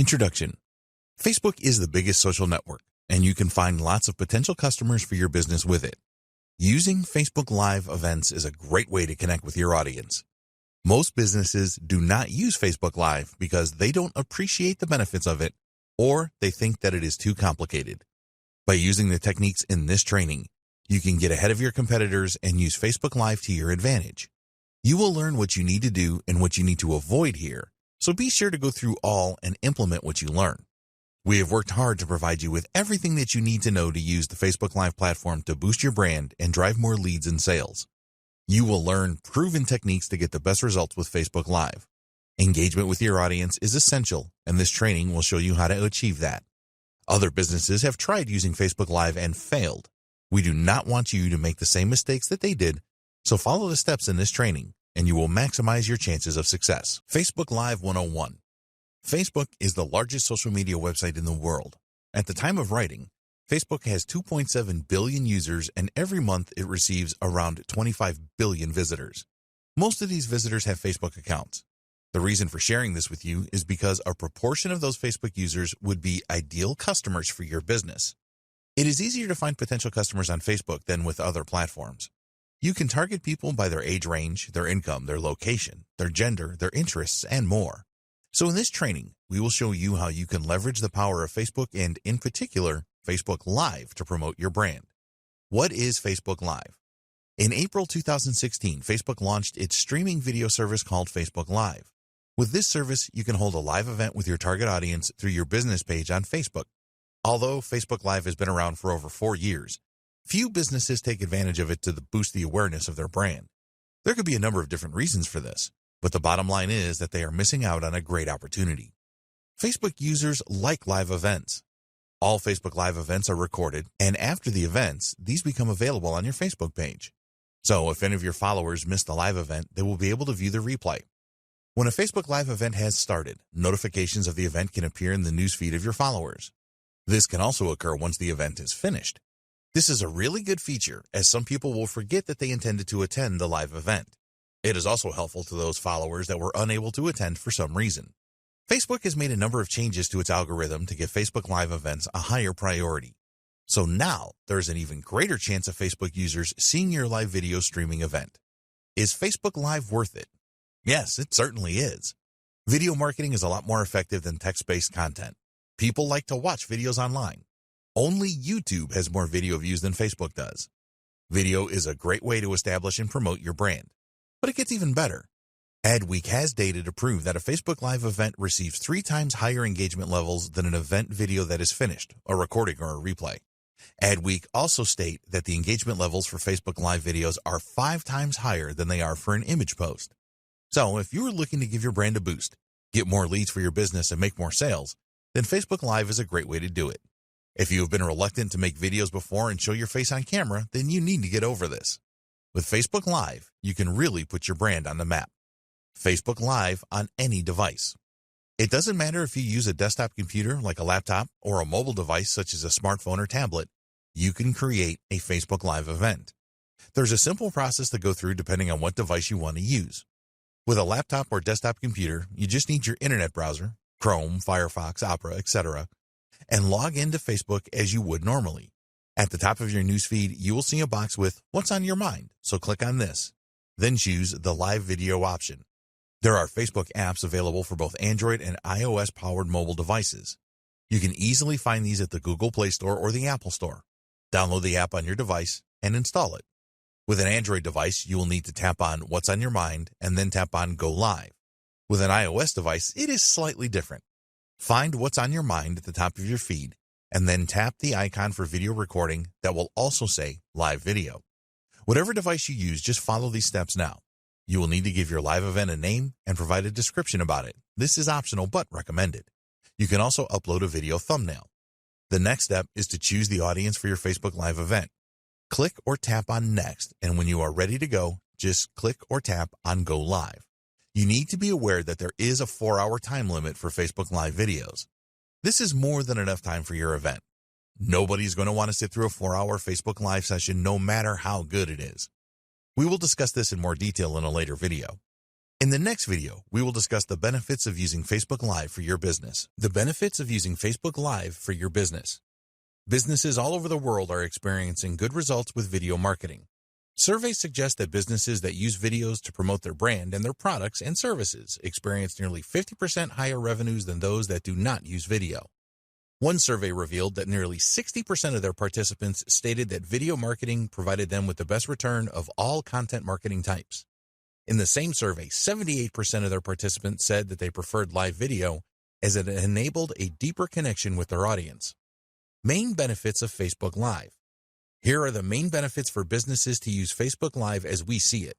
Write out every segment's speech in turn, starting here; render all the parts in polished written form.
Introduction. Facebook is the biggest social network, and you can find lots of potential customers for your business with it. Using Facebook Live events is a great way to connect with your audience. Most businesses do not use Facebook Live because they don't appreciate the benefits of it, or they think that it is too complicated. By using the techniques in this training, you can get ahead of your competitors and use Facebook Live to your advantage. You will learn what you need to do and what you need to avoid here, so be sure to go through all and implement what you learn. We have worked hard to provide you with everything that you need to know to use the Facebook Live platform to boost your brand and drive more leads and sales. You will learn proven techniques to get the best results with Facebook Live. Engagement with your audience is essential, and this training will show you how to achieve that. Other businesses have tried using Facebook Live and failed. We do not want you to make the same mistakes that they did, so follow the steps in this training, and you will maximize your chances of success. Facebook Live 101. Facebook is the largest social media website in the world. At the time of writing, Facebook has 2.7 billion users, and every month it receives around 25 billion visitors. Most of these visitors have Facebook accounts. The reason for sharing this with you is because a proportion of those Facebook users would be ideal customers for your business. It is easier to find potential customers on Facebook than with other platforms. You can target people by their age range, their income, their location, their gender, their interests, and more. So in this training, we will show you how you can leverage the power of Facebook and, in particular, Facebook Live to promote your brand. What is Facebook Live? In April 2016, Facebook launched its streaming video service called Facebook Live. With this service, you can hold a live event with your target audience through your business page on Facebook. Although Facebook Live has been around for over 4 years, few businesses take advantage of it to boost the awareness of their brand. There could be a number of different reasons for this, but the bottom line is that they are missing out on a great opportunity. Facebook users like live events. All Facebook Live events are recorded, and after the events, these become available on your Facebook page. So if any of your followers missed the live event, they will be able to view the replay. When a Facebook Live event has started, notifications of the event can appear in the newsfeed of your followers. This can also occur once the event is finished. This is a really good feature, as some people will forget that they intended to attend the live event. It is also helpful to those followers that were unable to attend for some reason. Facebook has made a number of changes to its algorithm to give Facebook Live events a higher priority. So now, there's an even greater chance of Facebook users seeing your live video streaming event. Is Facebook Live worth it? Yes, it certainly is. Video marketing is a lot more effective than text-based content. People like to watch videos online. Only YouTube has more video views than Facebook does. Video is a great way to establish and promote your brand. But it gets even better. Adweek has data to prove that a Facebook Live event receives 3 times higher engagement levels than an event video that is finished, a recording or a replay. Adweek also state that the engagement levels for Facebook Live videos are 5 times higher than they are for an image post. So if you are looking to give your brand a boost, get more leads for your business, and make more sales, then Facebook Live is a great way to do it. If you have been reluctant to make videos before and show your face on camera, then you need to get over this. With Facebook Live, you can really put your brand on the map. Facebook Live on any device. It doesn't matter if you use a desktop computer like a laptop or a mobile device such as a smartphone or tablet, you can create a Facebook Live event. There's a simple process to go through depending on what device you want to use. With a laptop or desktop computer, you just need your internet browser, Chrome, Firefox, Opera, etc., and log into Facebook as you would normally. At the top of your newsfeed, you will see a box with What's on Your Mind, so click on this. Then choose the Live Video option. There are Facebook apps available for both Android and iOS-powered mobile devices. You can easily find these at the Google Play Store or the Apple Store. Download the app on your device and install it. With an Android device, you will need to tap on What's on Your Mind and then tap on Go Live. With an iOS device, it is slightly different. Find What's on Your Mind at the top of your feed, and then tap the icon for video recording that will also say Live Video. Whatever device you use, just follow these steps now. You will need to give your live event a name and provide a description about it. This is optional but recommended. You can also upload a video thumbnail. The next step is to choose the audience for your Facebook Live event. Click or tap on Next, and when you are ready to go, just click or tap on Go Live. You need to be aware that there is a 4-hour time limit for Facebook Live videos. This is more than enough time for your event. Nobody's going to want to sit through a 4-hour Facebook Live session no matter how good it is. We will discuss this in more detail in a later video. In the next video, we will discuss the benefits of using Facebook Live for your business. The benefits of using Facebook Live for your business. Businesses all over the world are experiencing good results with video marketing. Surveys suggest that businesses that use videos to promote their brand and their products and services experience nearly 50% higher revenues than those that do not use video. One survey revealed that nearly 60% of their participants stated that video marketing provided them with the best return of all content marketing types. In the same survey, 78% of their participants said that they preferred live video as it enabled a deeper connection with their audience. Main benefits of Facebook Live. Here are the main benefits for businesses to use Facebook Live as we see it.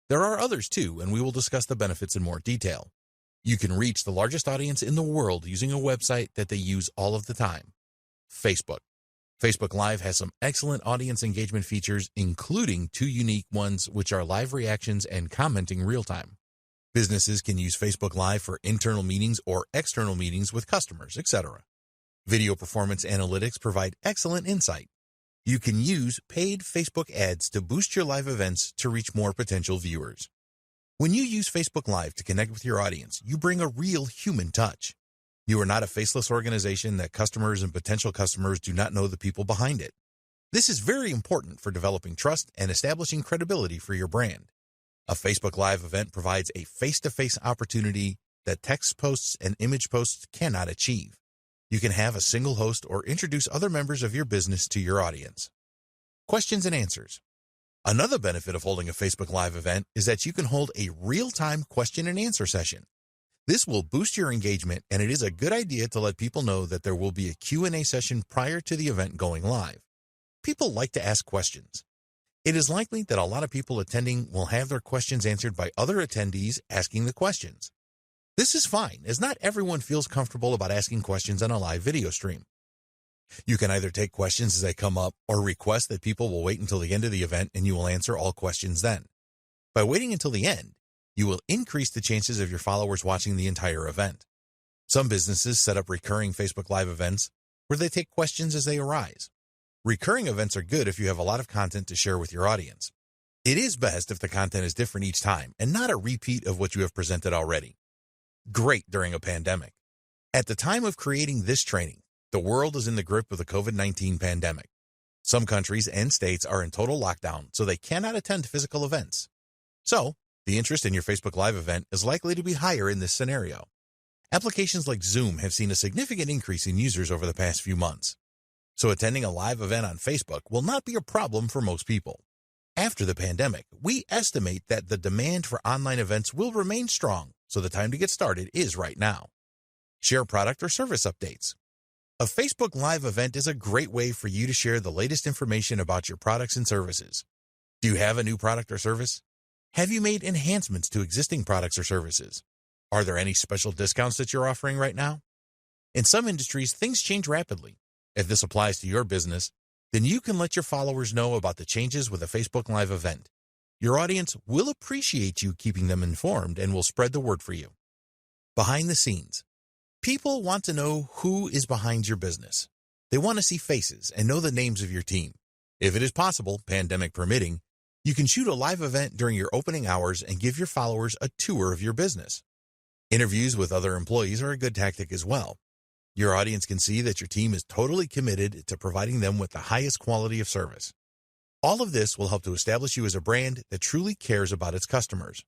There are others too, and we will discuss the benefits in more detail. You can reach the largest audience in the world using a website that they use all of the time, Facebook. Facebook Live has some excellent audience engagement features, including 2 unique ones, which are live reactions and commenting real-time. Businesses can use Facebook Live for internal meetings or external meetings with customers, etc. Video performance analytics provide excellent insight. You can use paid Facebook ads to boost your live events to reach more potential viewers. When you use Facebook Live to connect with your audience, you bring a real human touch. You are not a faceless organization that customers and potential customers do not know the people behind it. This is very important for developing trust and establishing credibility for your brand. A Facebook Live event provides a face-to-face opportunity that text posts and image posts cannot achieve. You can have a single host or introduce other members of your business to your audience. Questions and answers. Another benefit of holding a Facebook Live event is that you can hold a real-time question and answer session. This will boost your engagement, and it is a good idea to let people know that there will be a Q&A session prior to the event going live. People like to ask questions. It is likely that a lot of people attending will have their questions answered by other attendees asking the questions. This is fine, as not everyone feels comfortable about asking questions on a live video stream. You can either take questions as they come up or request that people will wait until the end of the event and you will answer all questions then. By waiting until the end, you will increase the chances of your followers watching the entire event. Some businesses set up recurring Facebook Live events where they take questions as they arise. Recurring events are good if you have a lot of content to share with your audience. It is best if the content is different each time and not a repeat of what you have presented already. Great during a pandemic. At the time of creating this training, the world is in the grip of the COVID-19 pandemic. Some countries and states are in total lockdown, so they cannot attend physical events. So, the interest in your Facebook Live event is likely to be higher in this scenario. Applications like Zoom have seen a significant increase in users over the past few months. So attending a live event on Facebook will not be a problem for most people. After the pandemic, we estimate that the demand for online events will remain strong, so the time to get started is right now. Share product or service updates. A Facebook Live event is a great way for you to share the latest information about your products and services. Do you have a new product or service? Have you made enhancements to existing products or services? Are there any special discounts that you're offering right now? In some industries, things change rapidly. If this applies to your business, then you can let your followers know about the changes with a Facebook Live event. Your audience will appreciate you keeping them informed and will spread the word for you. Behind the scenes. People want to know who is behind your business. They want to see faces and know the names of your team. If it is possible, pandemic permitting, you can shoot a live event during your opening hours and give your followers a tour of your business. Interviews with other employees are a good tactic as well. Your audience can see that your team is totally committed to providing them with the highest quality of service. All of this will help to establish you as a brand that truly cares about its customers.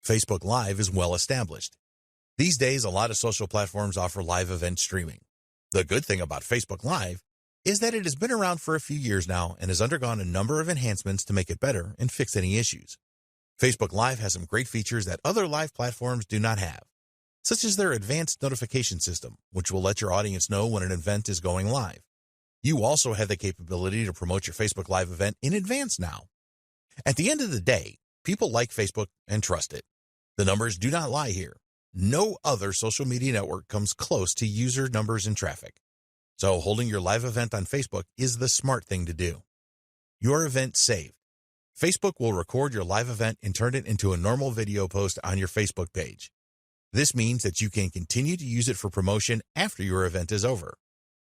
Facebook Live is well established. These days, a lot of social platforms offer live event streaming. The good thing about Facebook Live is that it has been around for a few years now and has undergone a number of enhancements to make it better and fix any issues. Facebook Live has some great features that other live platforms do not have, such as their advanced notification system, which will let your audience know when an event is going live. You also have the capability to promote your Facebook Live event in advance now. At the end of the day, people like Facebook and trust it. The numbers do not lie here. No other social media network comes close to user numbers and traffic. So holding your live event on Facebook is the smart thing to do. Your event saved. Facebook will record your live event and turn it into a normal video post on your Facebook page. This means that you can continue to use it for promotion after your event is over.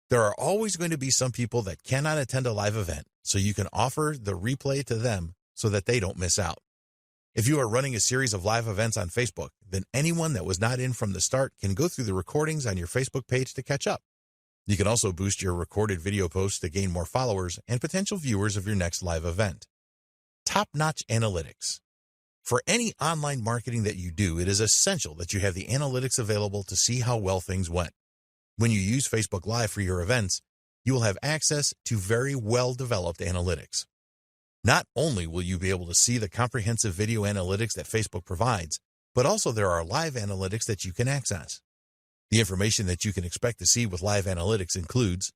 There are always going to be some people that cannot attend a live event, so you can offer the replay to them so that they don't miss out. If you are running a series of live events on Facebook, then anyone that was not in from the start can go through the recordings on your Facebook page to catch up. You can also boost your recorded video posts to gain more followers and potential viewers of your next live event. Top-notch analytics. For any online marketing that you do, it is essential that you have the analytics available to see how well things went. When you use Facebook Live for your events, you will have access to very well-developed analytics. Not only will you be able to see the comprehensive video analytics that Facebook provides, but also there are live analytics that you can access. The information that you can expect to see with live analytics includes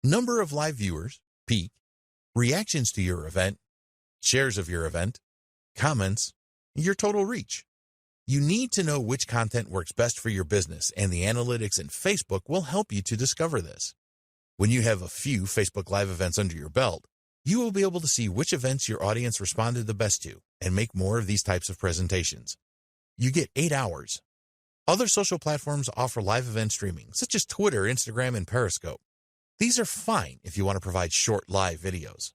number of live viewers, peak, reactions to your event, shares of your event, comments, your total reach. You need to know which content works best for your business, and the analytics in Facebook will help you to discover this. When you have a few Facebook Live events under your belt, you will be able to see which events your audience responded the best to and make more of these types of presentations. You get 8 hours. Other social platforms offer live event streaming, such as Twitter, Instagram, and Periscope. These are fine if you want to provide short live videos.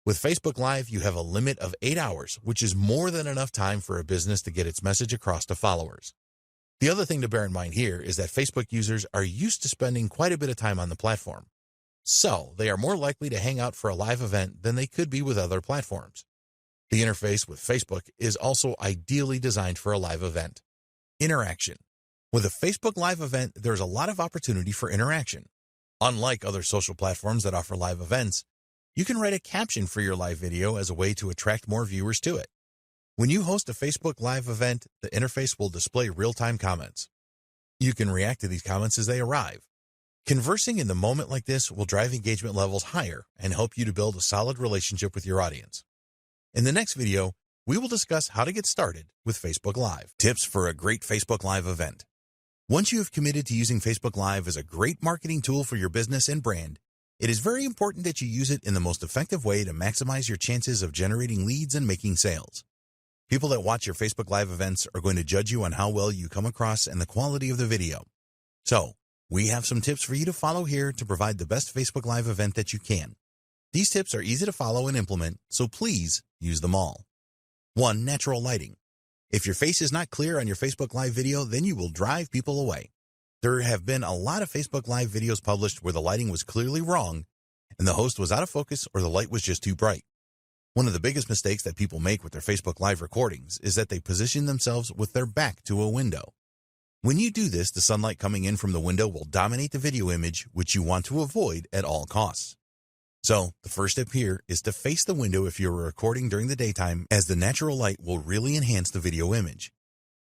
With Facebook Live, you have a limit of 8 hours, which is more than enough time for a business to get its message across to followers. The other thing to bear in mind here is that Facebook users are used to spending quite a bit of time on the platform. So, they are more likely to hang out for a live event than they could be with other platforms. The interface with Facebook is also ideally designed for a live event. Interaction. With a Facebook Live event, there's a lot of opportunity for interaction. Unlike other social platforms that offer live events, you can write a caption for your live video as a way to attract more viewers to it. When you host a Facebook Live event, the interface will display real-time comments. You can react to these comments as they arrive. Conversing in the moment like this will drive engagement levels higher and help you to build a solid relationship with your audience. In the next video, we will discuss how to get started with Facebook Live. Tips for a great Facebook Live event. Once you have committed to using Facebook Live as a great marketing tool for your business and brand, it is very important that you use it in the most effective way to maximize your chances of generating leads and making sales. People that watch your Facebook Live events are going to judge you on how well you come across and the quality of the video. So, we have some tips for you to follow here to provide the best Facebook Live event that you can. These tips are easy to follow and implement, so please use them all. 1. Natural lighting. If your face is not clear on your Facebook Live video, then you will drive people away. There have been a lot of Facebook Live videos published where the lighting was clearly wrong and the host was out of focus or the light was just too bright. One of the biggest mistakes that people make with their Facebook Live recordings is that they position themselves with their back to a window. When you do this, the sunlight coming in from the window will dominate the video image, which you want to avoid at all costs. So, the first step here is to face the window if you are recording during the daytime, as the natural light will really enhance the video image.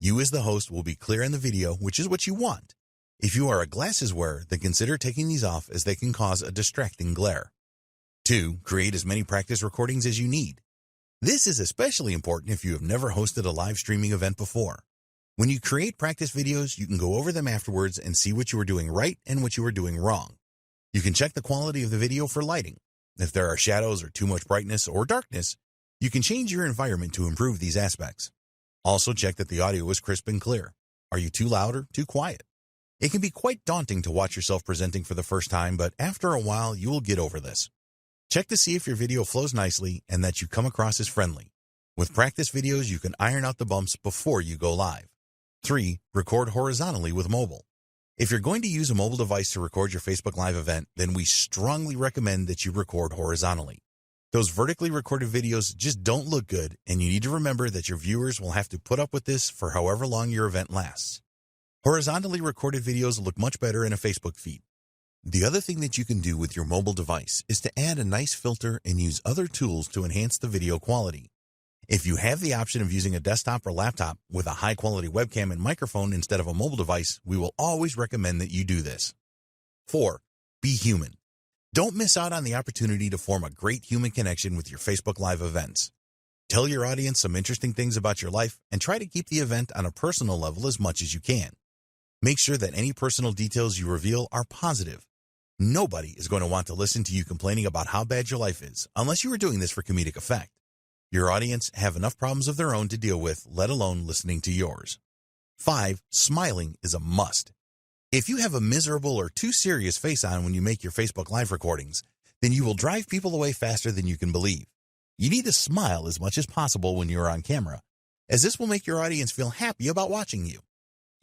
You as the host will be clear in the video, which is what you want. If you are a glasses wearer, then consider taking these off as they can cause a distracting glare. 2. Create as many practice recordings as you need. This is especially important if you have never hosted a live streaming event before. When you create practice videos, you can go over them afterwards and see what you are doing right and what you are doing wrong. You can check the quality of the video for lighting. If there are shadows or too much brightness or darkness, you can change your environment to improve these aspects. Also check that the audio is crisp and clear. Are you too loud or too quiet? It can be quite daunting to watch yourself presenting for the first time, but after a while, you will get over this. Check to see if your video flows nicely and that you come across as friendly. With practice videos, you can iron out the bumps before you go live. 3. Record horizontally with mobile. If you're going to use a mobile device to record your Facebook Live event, then we strongly recommend that you record horizontally. Those vertically recorded videos just don't look good, and you need to remember that your viewers will have to put up with this for however long your event lasts. Horizontally recorded videos look much better in a Facebook feed. The other thing that you can do with your mobile device is to add a nice filter and use other tools to enhance the video quality. If you have the option of using a desktop or laptop with a high-quality webcam and microphone instead of a mobile device, we will always recommend that you do this. 4. Be human. Don't miss out on the opportunity to form a great human connection with your Facebook Live events. Tell your audience some interesting things about your life and try to keep the event on a personal level as much as you can. Make sure that any personal details you reveal are positive. Nobody is going to want to listen to you complaining about how bad your life is unless you are doing this for comedic effect. Your audience have enough problems of their own to deal with, let alone listening to yours. 5. Smiling is a must. If you have a miserable or too serious face on when you make your Facebook Live recordings, then you will drive people away faster than you can believe. You need to smile as much as possible when you are on camera. as this will make your audience feel happy about watching you.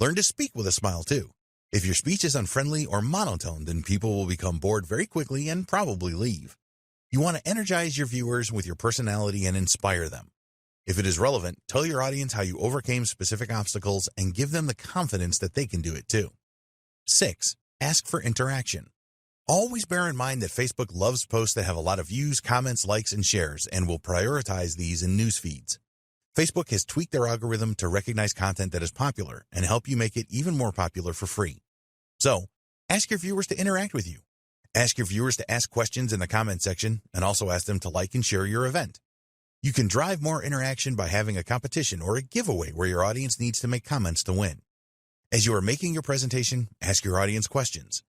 Learn to speak with a smile too. If your speech is unfriendly or monotone, then people will become bored very quickly and probably leave. You want to energize your viewers with your personality and inspire them. If it is relevant, tell your audience how you overcame specific obstacles and give them the confidence that they can do it too. 6. Ask for interaction. Always bear in mind that Facebook loves posts that have a lot of views, comments, likes, and shares, and will prioritize these in news feeds. Facebook has tweaked their algorithm to recognize content that is popular and help you make it even more popular for free. So, ask your viewers to interact with you. Ask your viewers to ask questions in the comment section and also ask them to like and share your event. You can drive more interaction by having a competition or a giveaway where your audience needs to make comments to win. As you are making your presentation, ask your audience questions.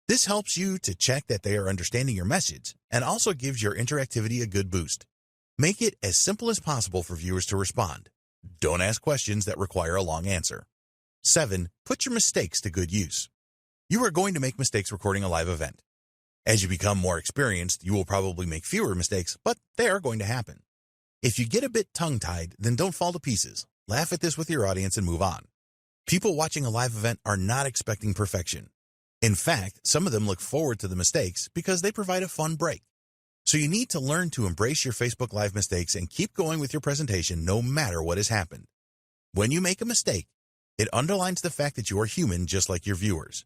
This helps you to check that they are understanding your message and also gives your interactivity a good boost. Make it as simple as possible for viewers to respond. Don't ask questions that require a long answer. 7. Put your mistakes to good use. You are going to make mistakes recording a live event. As you become more experienced, you will probably make fewer mistakes, but they are going to happen. If you get a bit tongue-tied, then don't fall to pieces. Laugh at this with your audience and move on. People watching a live event are not expecting perfection. In fact, some of them look forward to the mistakes because they provide a fun break. So you need to learn to embrace your Facebook Live mistakes and keep going with your presentation no matter what has happened. When you make a mistake, it underlines the fact that you are human just like your viewers.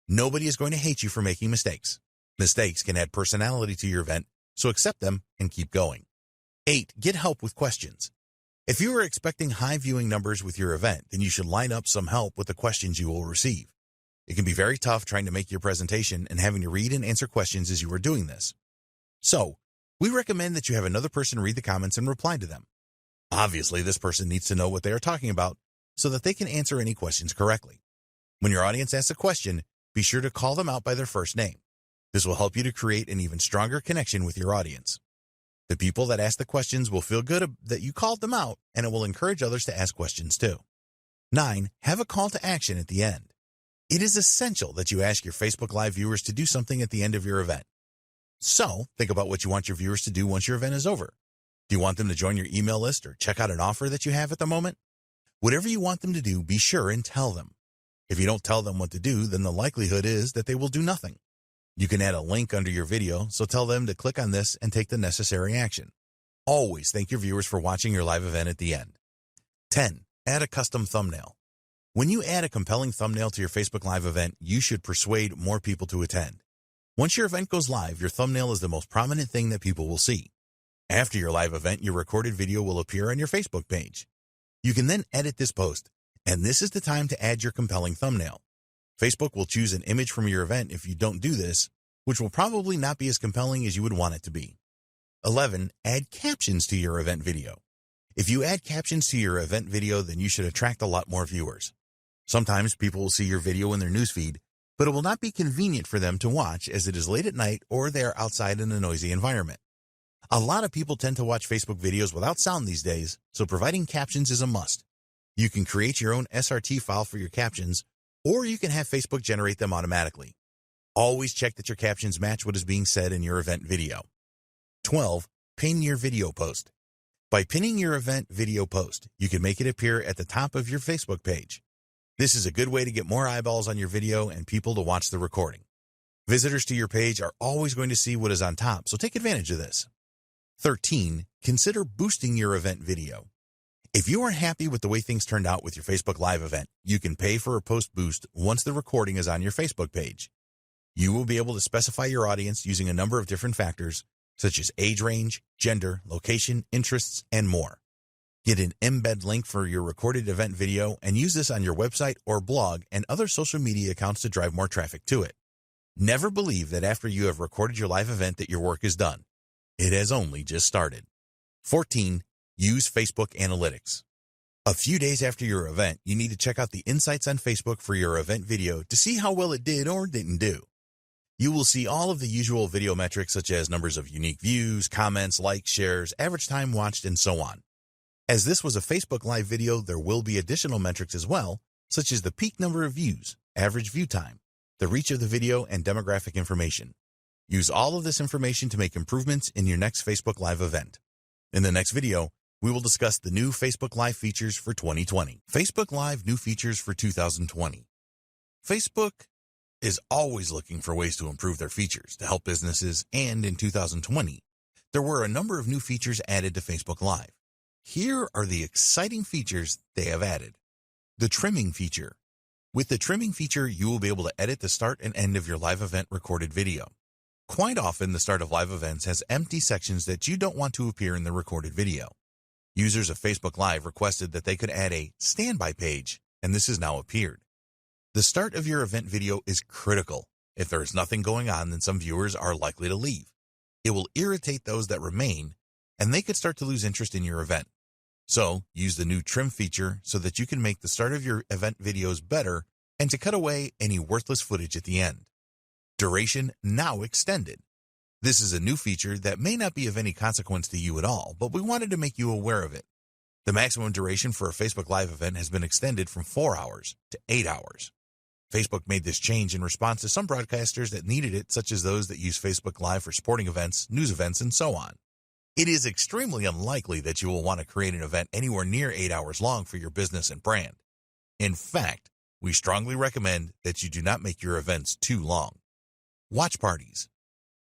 Nobody is going to hate you for making mistakes. Mistakes can add personality to your event, so accept them and keep going. 8. Get help with questions. If you are expecting high viewing numbers with your event, then you should line up some help with the questions you will receive. It can be very tough trying to make your presentation and having to read and answer questions as you are doing this. So, we recommend that you have another person read the comments and reply to them. Obviously, this person needs to know what they are talking about so that they can answer any questions correctly. When your audience asks a question, be sure to call them out by their first name. This will help you to create an even stronger connection with your audience. The people that ask the questions will feel good that you called them out, and it will encourage others to ask questions too. 9. Have a call to action at the end. It is essential that you ask your Facebook Live viewers to do something at the end of your event. So, think about what you want your viewers to do once your event is over. Do you want them to join your email list or check out an offer that you have at the moment? Whatever you want them to do, be sure and tell them. If you don't tell them what to do, then the likelihood is that they will do nothing. You can add a link under your video, so tell them to click on this and take the necessary action. Always thank your viewers for watching your live event at the end. 10. Add a custom thumbnail. When you add a compelling thumbnail to your Facebook Live event, you should persuade more people to attend. Once your event goes live, your thumbnail is the most prominent thing that people will see. After your live event, your recorded video will appear on your Facebook page. You can then edit this post, and this is the time to add your compelling thumbnail. Facebook will choose an image from your event if you don't do this, which will probably not be as compelling as you would want it to be. 11. Add captions to your event video. If you add captions to your event video, then you should attract a lot more viewers. Sometimes people will see your video in their newsfeed, but it will not be convenient for them to watch as it is late at night or they are outside in a noisy environment. A lot of people tend to watch Facebook videos without sound these days, so providing captions is a must. You can create your own SRT file for your captions, or you can have Facebook generate them automatically. Always check that your captions match what is being said in your event video. 12. Pin your video post. By pinning your event video post, you can make it appear at the top of your Facebook page. This is a good way to get more eyeballs on your video and people to watch the recording. Visitors to your page are always going to see what is on top, so take advantage of this. 13. Consider boosting your event video. If you are happy with the way things turned out with your Facebook Live event, you can pay for a post boost once the recording is on your Facebook page. You will be able to specify your audience using a number of different factors, such as age range, gender, location, interests, and more. Get an embed link for your recorded event video and use this on your website or blog and other social media accounts to drive more traffic to it. Never believe that after you have recorded your live event that your work is done. It has only just started. 14. Use Facebook Analytics. A few days after your event, you need to check out the insights on Facebook for your event video to see how well it did or didn't do. You will see all of the usual video metrics such as numbers of unique views, comments, likes, shares, average time watched, and so on. As this was a Facebook Live video, there will be additional metrics as well, such as the peak number of views, average view time, the reach of the video, and demographic information. Use all of this information to make improvements in your next Facebook Live event. In the next video, we will discuss the new Facebook Live features for 2020. Facebook Live new features for 2020. Facebook is always looking for ways to improve their features to help businesses, and in 2020, there were a number of new features added to Facebook Live. Here are the exciting features they have added. The trimming feature. With the trimming feature, you will be able to edit the start and end of your live event recorded video. Quite often, the start of live events has empty sections that you don't want to appear in the recorded video. Users of Facebook Live requested that they could add a standby page, and this has now appeared. The start of your event video is critical. If there is nothing going on, then some viewers are likely to leave. It will irritate those that remain, and they could start to lose interest in your event. So, use the new trim feature so that you can make the start of your event videos better and to cut away any worthless footage at the end. Duration now extended. This is a new feature that may not be of any consequence to you at all, but we wanted to make you aware of it. The maximum duration for a Facebook Live event has been extended from 4 hours to 8 hours. Facebook made this change in response to some broadcasters that needed it, such as those that use Facebook Live for sporting events, news events, and so on. It is extremely unlikely that you will want to create an event anywhere near 8 hours long for your business and brand. In fact, we strongly recommend that you do not make your events too long. Watch parties.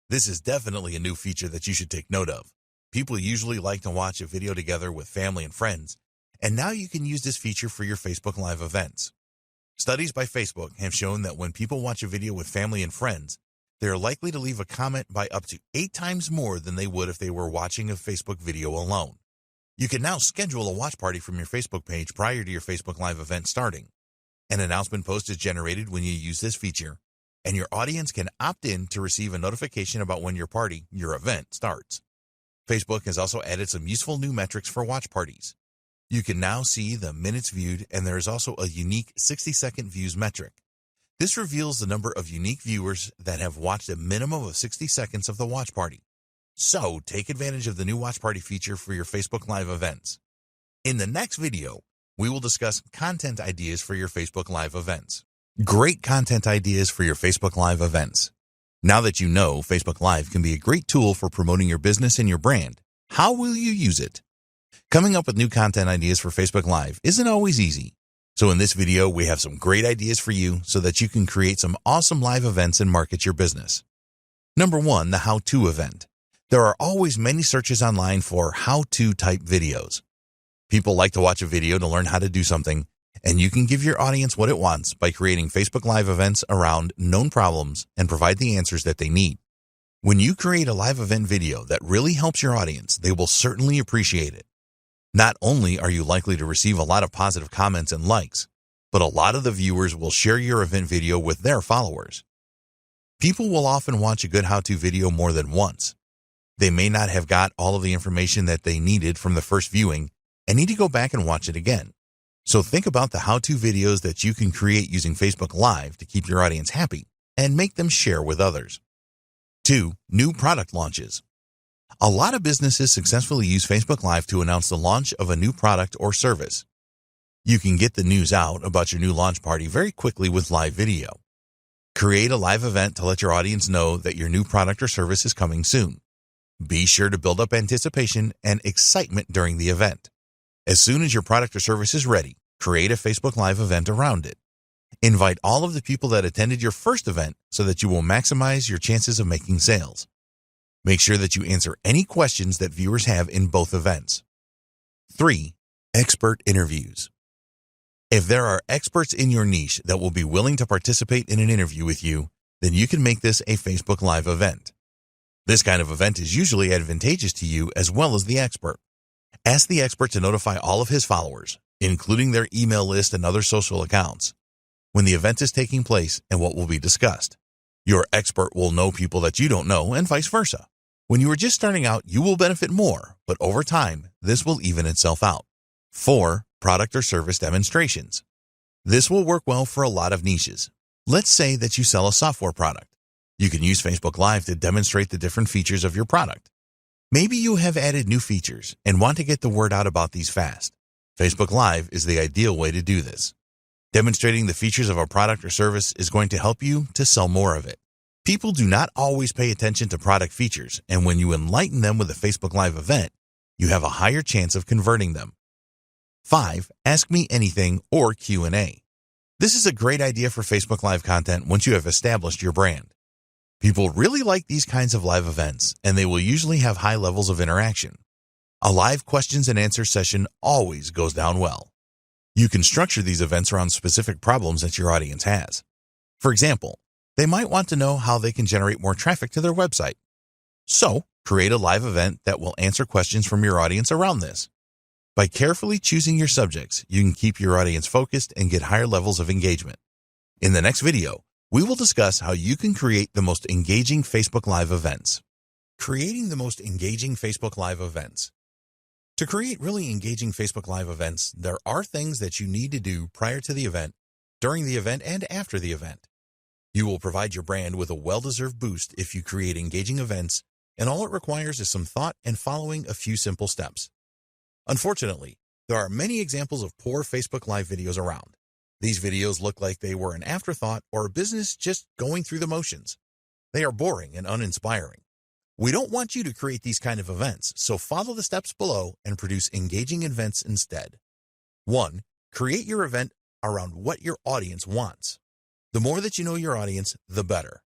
This is definitely a new feature that you should take note of. People usually like to watch a video together with family and friends, and now you can use this feature for your Facebook Live events. Studies by Facebook have shown that when people watch a video with family and friends, they are likely to leave a comment by up to 8 times more than they would if they were watching a Facebook video alone. You can now schedule a watch party from your Facebook page prior to your Facebook Live event starting. An announcement post is generated when you use this feature, and your audience can opt in to receive a notification about when your party, your event, starts. Facebook has also added some useful new metrics for watch parties. You can now see the minutes viewed, and there is also a unique 60-second views metric. This reveals the number of unique viewers that have watched a minimum of 60 seconds of the watch party. So, take advantage of the new watch party feature for your Facebook Live events. In the next video, we will discuss content ideas for your Facebook Live events. Great content ideas for your Facebook Live events. Now that you know Facebook Live can be a great tool for promoting your business and your brand, how will you use it? Coming up with new content ideas for Facebook Live isn't always easy. So in this video, we have some great ideas for you so that you can create some awesome live events and market your business. Number 1, the how-to event. There are always many searches online for how-to type videos. People like to watch a video to learn how to do something, and you can give your audience what it wants by creating Facebook Live events around known problems and provide the answers that they need. When you create a live event video that really helps your audience, they will certainly appreciate it. Not only are you likely to receive a lot of positive comments and likes, but a lot of the viewers will share your event video with their followers. People will often watch a good how-to video more than once. They may not have got all of the information that they needed from the first viewing and need to go back and watch it again. So think about the how-to videos that you can create using Facebook Live to keep your audience happy and make them share with others. 2, new product launches. A lot of businesses successfully use Facebook Live to announce the launch of a new product or service. You can get the news out about your new launch party very quickly with live video. Create a live event to let your audience know that your new product or service is coming soon. Be sure to build up anticipation and excitement during the event. As soon as your product or service is ready, create a Facebook Live event around it. Invite all of the people that attended your first event so that you will maximize your chances of making sales. Make sure that you answer any questions that viewers have in both events. 3, expert interviews. If there are experts in your niche that will be willing to participate in an interview with you, then you can make this a Facebook Live event. This kind of event is usually advantageous to you as well as the expert. Ask the expert to notify all of his followers, including their email list and other social accounts, when the event is taking place and what will be discussed. Your expert will know people that you don't know and vice versa. When you are just starting out, you will benefit more, but over time, this will even itself out. 4, product or service demonstrations. This will work well for a lot of niches. Let's say that you sell a software product. You can use Facebook Live to demonstrate the different features of your product. Maybe you have added new features and want to get the word out about these fast. Facebook Live is the ideal way to do this. Demonstrating the features of a product or service is going to help you to sell more of it. People do not always pay attention to product features, and when you enlighten them with a Facebook Live event, You have a higher chance of converting them. 5. Ask Me Anything or Q&A. This is a great idea for Facebook Live content once you have established your brand. People really like these kinds of live events, and they will usually have high levels of interaction. A live questions and answers session always goes down well. You can structure these events around specific problems that your audience has. For example, they might want to know how they can generate more traffic to their website. So, create a live event that will answer questions from your audience around this. By carefully choosing your subjects, you can keep your audience focused and get higher levels of engagement. In the next video, we will discuss how you can create the most engaging Facebook Live events. Creating the most engaging Facebook Live events. To create really engaging Facebook Live events, there are things that you need to do prior to the event, during the event, and after the event. You will provide your brand with a well-deserved boost if you create engaging events, and all it requires is some thought and following a few simple steps. Unfortunately, there are many examples of poor Facebook Live videos around. These videos look like they were an afterthought or a business just going through the motions. They are boring and uninspiring. We don't want you to create these kind of events, so follow the steps below and produce engaging events instead. 1. Create your event around what your audience wants. The more that you know your audience, the better.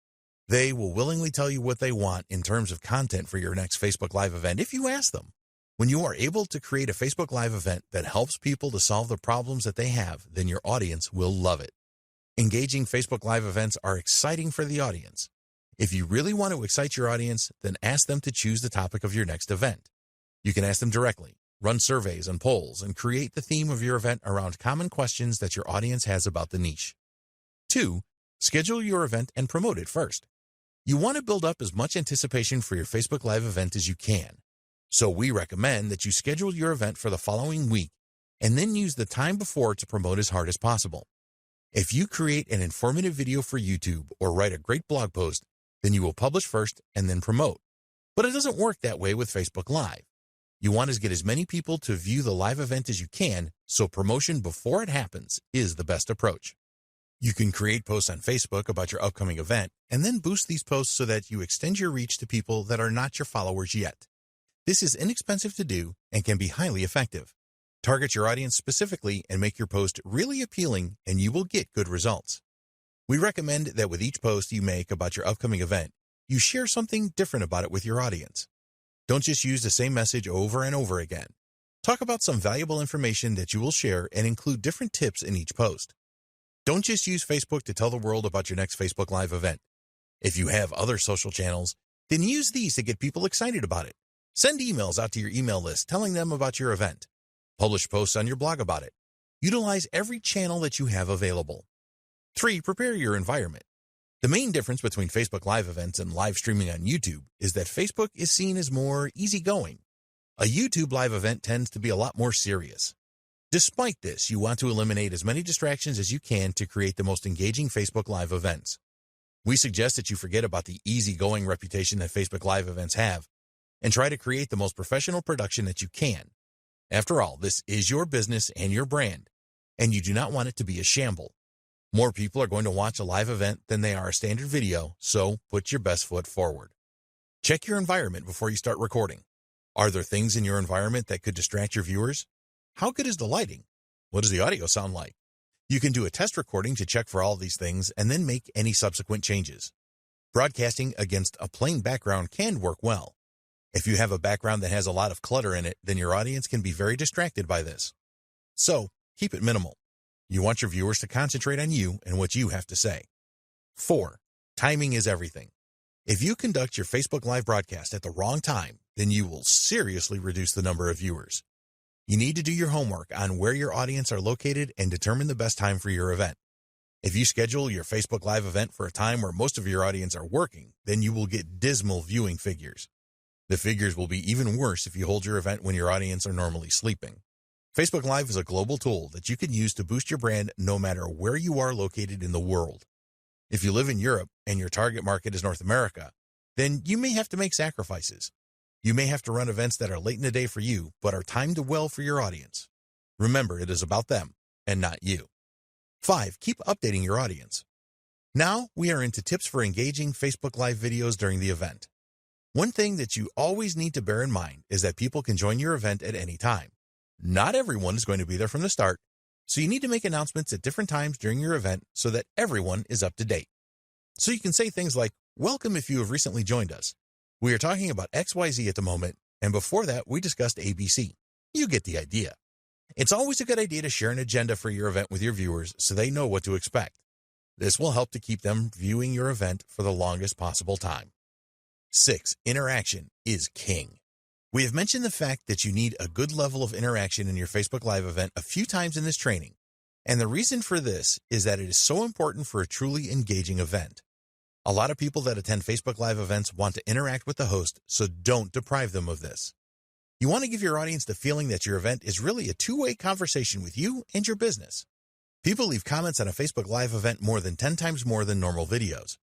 They will willingly tell you what they want in terms of content for your next Facebook Live event if you ask them. When you are able to create a Facebook Live event that helps people to solve the problems that they have, then your audience will love it. Engaging Facebook Live events are exciting for the audience. If you really want to excite your audience, then ask them to choose the topic of your next event. You can ask them directly, run surveys and polls, and create the theme of your event around common questions that your audience has about the niche. 2. Schedule your event and promote it first. You want to build up as much anticipation for your Facebook Live event as you can. So we recommend that you schedule your event for the following week and then use the time before to promote as hard as possible. If you create an informative video for YouTube or write a great blog post, then you will publish first and then promote. But it doesn't work that way with Facebook Live. You want to get as many people to view the live event as you can, so promotion before it happens is the best approach. You can create posts on Facebook about your upcoming event and then boost these posts so that you extend your reach to people that are not your followers yet. This is inexpensive to do and can be highly effective. Target your audience specifically and make your post really appealing, and you will get good results. We recommend that with each post you make about your upcoming event, you share something different about it with your audience. Don't just use the same message over and over again. Talk about some valuable information that you will share and include different tips in each post. Don't just use Facebook to tell the world about your next Facebook Live event. If you have other social channels, then use these to get people excited about it. Send emails out to your email list telling them about your event. Publish posts on your blog about it. Utilize every channel that you have available. 3. Prepare your environment. The main difference between Facebook Live events and live streaming on YouTube is that Facebook is seen as more easygoing. A YouTube live event tends to be a lot more serious. Despite this, you want to eliminate as many distractions as you can to create the most engaging Facebook Live events. We suggest that you forget about the easygoing reputation that Facebook Live events have and try to create the most professional production that you can. After all, this is your business and your brand, and you do not want it to be a shamble. More people are going to watch a live event than they are a standard video, so put your best foot forward. Check your environment before you start recording. Are there things in your environment that could distract your viewers? How good is the lighting? What does the audio sound like? You can do a test recording to check for all these things and then make any subsequent changes. Broadcasting against a plain background can work well. If you have a background that has a lot of clutter in it, then your audience can be very distracted by this. So, keep it minimal. You want your viewers to concentrate on you and what you have to say. 4. Timing is everything. If you conduct your Facebook Live broadcast at the wrong time, then you will seriously reduce the number of viewers. You need to do your homework on where your audience are located and determine the best time for your event. If you schedule your Facebook Live event for a time where most of your audience are working, then you will get dismal viewing figures. The figures will be even worse if you hold your event when your audience are normally sleeping. Facebook Live is a global tool that you can use to boost your brand no matter where you are located in the world. If you live in Europe and your target market is North America, then you may have to make sacrifices. You may have to run events that are late in the day for you, but are timed well for your audience. Remember, it is about them and not you. 5. Keep updating your audience. Now we are into tips for engaging Facebook Live videos during the event. One thing that you always need to bear in mind is that people can join your event at any time. Not everyone is going to be there from the start, so you need to make announcements at different times during your event so that everyone is up to date. So you can say things like, "Welcome if you have recently joined us. We are talking about XYZ at the moment, and before that we discussed ABC. You get the idea." It's always a good idea to share an agenda for your event with your viewers so they know what to expect. This will help to keep them viewing your event for the longest possible time. 6. Interaction is king. We have mentioned the fact that you need a good level of interaction in your Facebook Live event a few times in this training, and the reason for this is that it is so important for a truly engaging event. A lot of people that attend Facebook Live events want to interact with the host, so don't deprive them of this. You want to give your audience the feeling that your event is really a two-way conversation with you and your business. People leave comments on a Facebook Live event more than 10 times more than normal videos.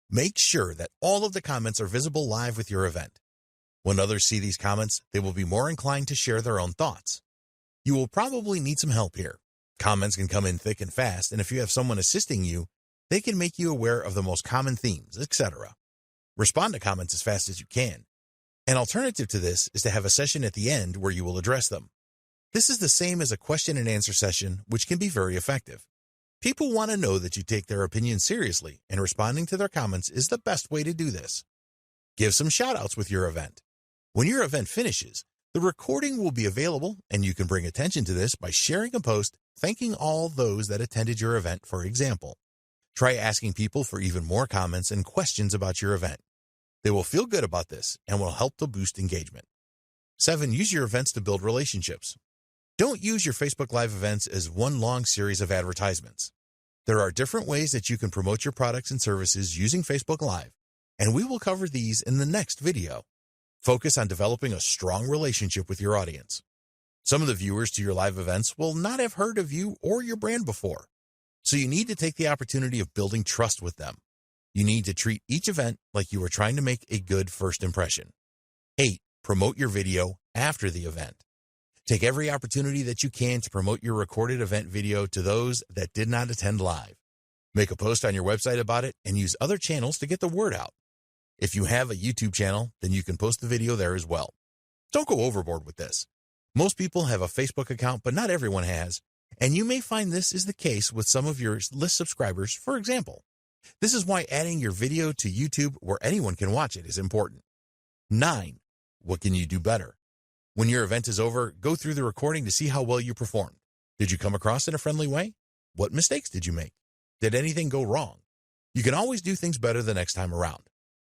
Make sure that all of the comments are visible live with your event. When others see these comments, they will be more inclined to share their own thoughts. You will probably need some help here. Comments can come in thick and fast, and if you have someone assisting you, they can make you aware of the most common themes, etc. Respond to comments as fast as you can. An alternative to this is to have a session at the end where you will address them. This is the same as a question and answer session, which can be very effective. People want to know that you take their opinion seriously, and responding to their comments is the best way to do this. Give some shout-outs with your event. When your event finishes, the recording will be available, and you can bring attention to this by sharing a post thanking all those that attended your event, for example. Try asking people for even more comments and questions about your event. They will feel good about this and will help to boost engagement. 7. Use your events to build relationships. Don't use your Facebook Live events as one long series of advertisements. There are different ways that you can promote your products and services using Facebook Live, and we will cover these in the next video. Focus on developing a strong relationship with your audience. Some of the viewers to your live events will not have heard of you or your brand before, so you need to take the opportunity of building trust with them. You need to treat each event like you are trying to make a good first impression. 8. Promote your video after the event. Take every opportunity that you can to promote your recorded event video to those that did not attend live. Make a post on your website about it and use other channels to get the word out. If you have a YouTube channel, then you can post the video there as well. Don't go overboard with this. Most people have a Facebook account, but not everyone has, and you may find this is the case with some of your list subscribers, for example. This is why adding your video to YouTube where anyone can watch it is important. 9. What can you do better? When your event is over, go through the recording to see how well you performed. Did you come across in a friendly way? What mistakes did you make? Did anything go wrong? You can always do things better the next time around.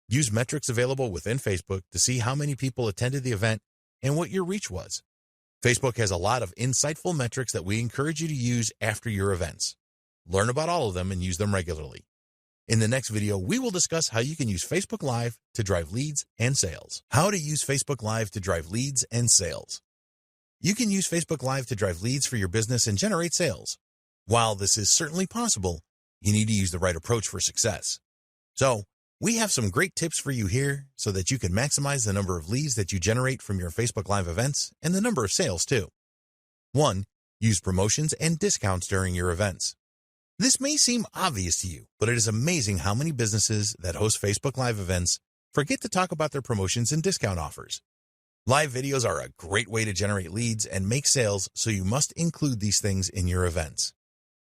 Use metrics available within Facebook to see how many people attended the event and what your reach was. Facebook has a lot of insightful metrics that we encourage you to use after your events. Learn about all of them and use them regularly. In the next video, we will discuss how you can use Facebook Live to drive leads and sales. How to use Facebook Live to drive leads and sales. You can use Facebook Live to drive leads for your business and generate sales. While this is certainly possible, you need to use the right approach for success. So, we have some great tips for you here so that you can maximize the number of leads that you generate from your Facebook Live events and the number of sales too. 1. Use promotions and discounts during your events. This may seem obvious to you, but it is amazing how many businesses that host Facebook Live events forget to talk about their promotions and discount offers. Live videos are a great way to generate leads and make sales, so you must include these things in your events.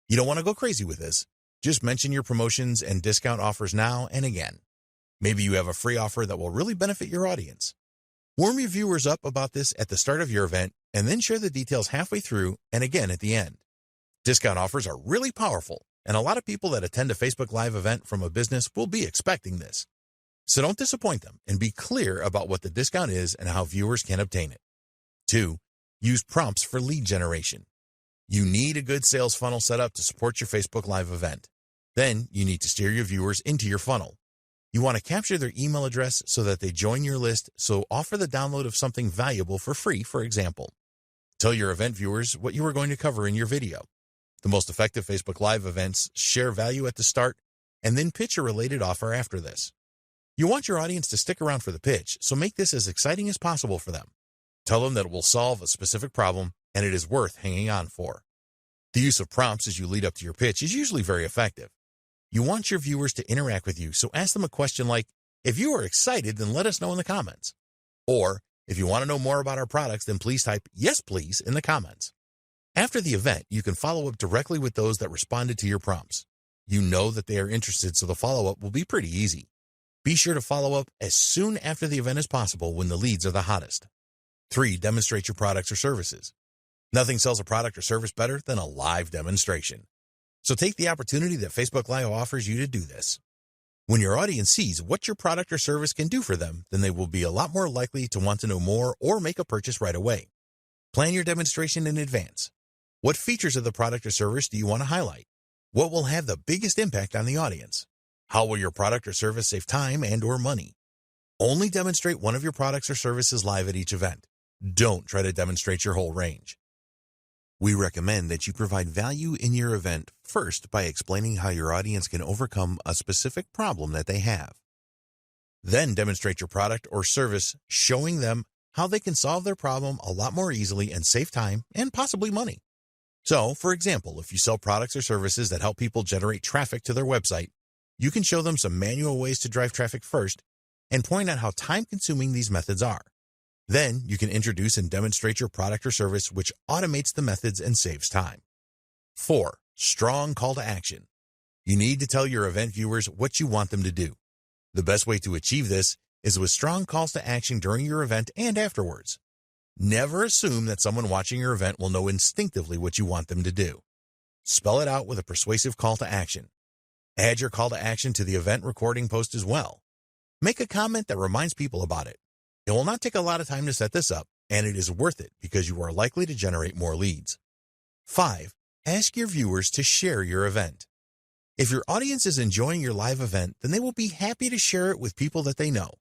You don't want to go crazy with this. Just mention your promotions and discount offers now and again. Maybe you have a free offer that will really benefit your audience. Warm your viewers up about this at the start of your event and then share the details halfway through and again at the end. Discount offers are really powerful, and a lot of people that attend a Facebook Live event from a business will be expecting this. So don't disappoint them and be clear about what the discount is and how viewers can obtain it. 2. Use prompts for lead generation. You need a good sales funnel set up to support your Facebook Live event. Then you need to steer your viewers into your funnel. You want to capture their email address so that they join your list, so offer the download of something valuable for free, for example. Tell your event viewers what you are going to cover in your video. The most effective Facebook Live events share value at the start and then pitch a related offer after this. You want your audience to stick around for the pitch, so make this as exciting as possible for them. Tell them that it will solve a specific problem and it is worth hanging on for. The use of prompts as you lead up to your pitch is usually very effective. You want your viewers to interact with you, so ask them a question like, If you are excited, then let us know in the comments. Or if you want to know more about our products, then please type "Yes, please" in the comments. After the event, you can follow up directly with those that responded to your prompts. You know that they are interested, so the follow-up will be pretty easy. Be sure to follow up as soon after the event as possible when the leads are the hottest. 3. Demonstrate your products or services. Nothing sells a product or service better than a live demonstration. So take the opportunity that Facebook Live offers you to do this. When your audience sees what your product or service can do for them, then they will be a lot more likely to want to know more or make a purchase right away. Plan your demonstration in advance. What features of the product or service do you want to highlight? What will have the biggest impact on the audience? How will your product or service save time and/or money? Only demonstrate one of your products or services live at each event. Don't try to demonstrate your whole range. We recommend that you provide value in your event first by explaining how your audience can overcome a specific problem that they have. Then demonstrate your product or service, showing them how they can solve their problem a lot more easily and save time and possibly money. So, for example, if you sell products or services that help people generate traffic to their website, you can show them some manual ways to drive traffic first and point out how time-consuming these methods are. Then you can introduce and demonstrate your product or service, which automates the methods and saves time. 4. Strong call to action. You need to tell your event viewers what you want them to do. The best way to achieve this is with strong calls to action during your event and afterwards. Never assume that someone watching your event will know instinctively what you want them to do. Spell it out with a persuasive call to action. Add your call to action to the event recording post as well. Make a comment that reminds people about it. It will not take a lot of time to set this up, and it is worth it because you are likely to generate more leads. 5. Ask your viewers to share your event. If your audience is enjoying your live event, then they will be happy to share it with people that they know.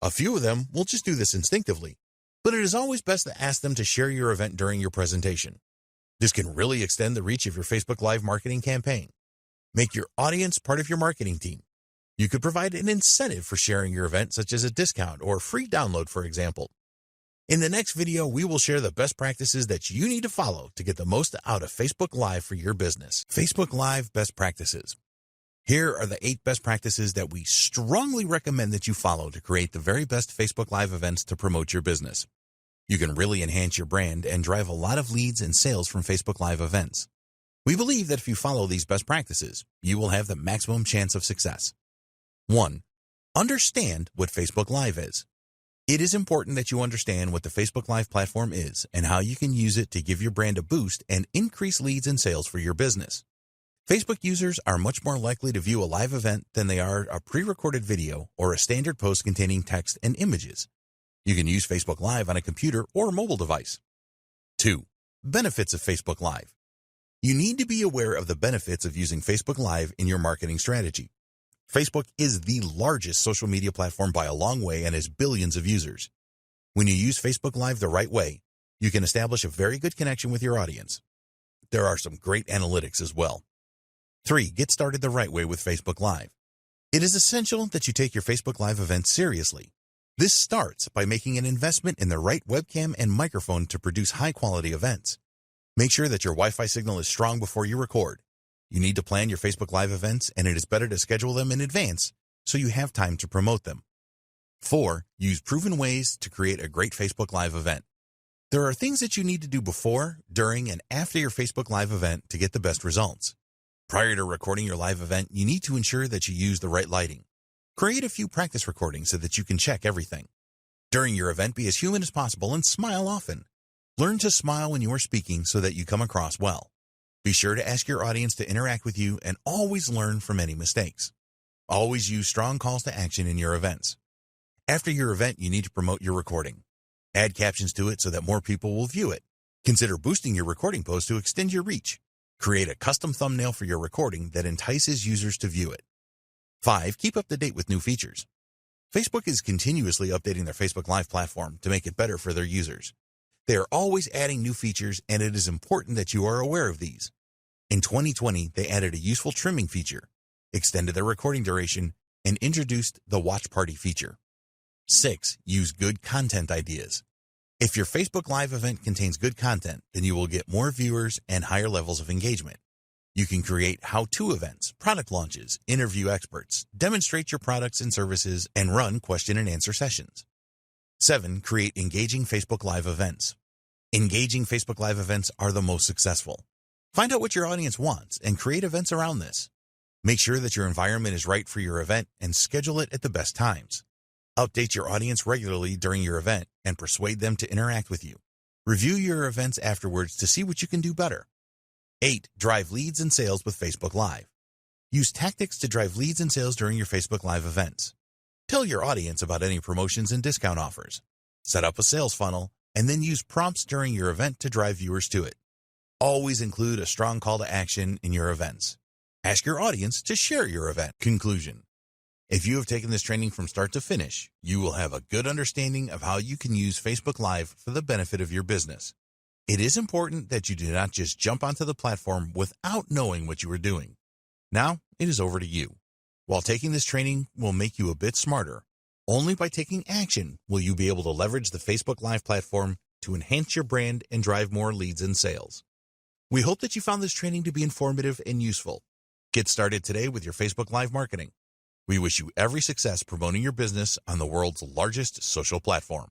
A few of them will just do this instinctively, but it is always best to ask them to share your event during your presentation. This can really extend the reach of your Facebook Live marketing campaign. Make your audience part of your marketing team. You could provide an incentive for sharing your event, such as a discount or free download, for example. In the next video, we will share the best practices that you need to follow to get the most out of Facebook Live for your business. Facebook Live best practices. Here are the 8 best practices that we strongly recommend that you follow to create the very best Facebook Live events to promote your business. You can really enhance your brand and drive a lot of leads and sales from Facebook Live events. We believe that if you follow these best practices, you will have the maximum chance of success. 1. Understand what Facebook Live is. It is important that you understand what the Facebook Live platform is and how you can use it to give your brand a boost and increase leads and sales for your business. Facebook users are much more likely to view a live event than they are a pre-recorded video or a standard post containing text and images. You can use Facebook Live on a computer or mobile device. 2. Benefits of Facebook Live. You need to be aware of the benefits of using Facebook Live in your marketing strategy. Facebook is the largest social media platform by a long way and has billions of users. When you use Facebook Live the right way, you can establish a very good connection with your audience. There are some great analytics as well. 3. Get started the right way with Facebook Live. It is essential that you take your Facebook Live events seriously. This starts by making an investment in the right webcam and microphone to produce high-quality events. Make sure that your Wi-Fi signal is strong before you record. You need to plan your Facebook Live events, and it is better to schedule them in advance so you have time to promote them. 4. Use proven ways to create a great Facebook Live event. There are things that you need to do before, during, and after your Facebook Live event to get the best results. Prior to recording your live event, you need to ensure that you use the right lighting. Create a few practice recordings so that you can check everything. During your event, be as human as possible and smile often. Learn to smile when you are speaking so that you come across well. Be sure to ask your audience to interact with you and always learn from any mistakes. Always use strong calls to action in your events. After your event, you need to promote your recording. Add captions to it so that more people will view it. Consider boosting your recording post to extend your reach. Create a custom thumbnail for your recording that entices users to view it. 5. Keep up to date with new features. Facebook is continuously updating their Facebook Live platform to make it better for their users. They are always adding new features, and it is important that you are aware of these. In 2020, they added a useful trimming feature, extended their recording duration, and introduced the Watch Party feature. 6. Use good content ideas. If your Facebook Live event contains good content, then you will get more viewers and higher levels of engagement. You can create how-to events, product launches, interview experts, demonstrate your products and services, and run question and answer sessions. 7. Create engaging Facebook Live events. Engaging Facebook Live events are the most successful. Find out what your audience wants and create events around this. Make sure that your environment is right for your event and schedule it at the best times. Update your audience regularly during your event and persuade them to interact with you. Review your events afterwards to see what you can do better. 8. Drive leads and sales with Facebook Live. Use tactics to drive leads and sales during your Facebook Live events. Tell your audience about any promotions and discount offers. Set up a sales funnel and then use prompts during your event to drive viewers to it. Always include a strong call to action in your events. Ask your audience to share your event. Conclusion. If you have taken this training from start to finish, you will have a good understanding of how you can use Facebook Live for the benefit of your business. It is important that you do not just jump onto the platform without knowing what you are doing. Now, it is over to you. While taking this training will make you a bit smarter, only by taking action will you be able to leverage the Facebook Live platform to enhance your brand and drive more leads and sales. We hope that you found this training to be informative and useful. Get started today with your Facebook Live marketing. We wish you every success promoting your business on the world's largest social platform.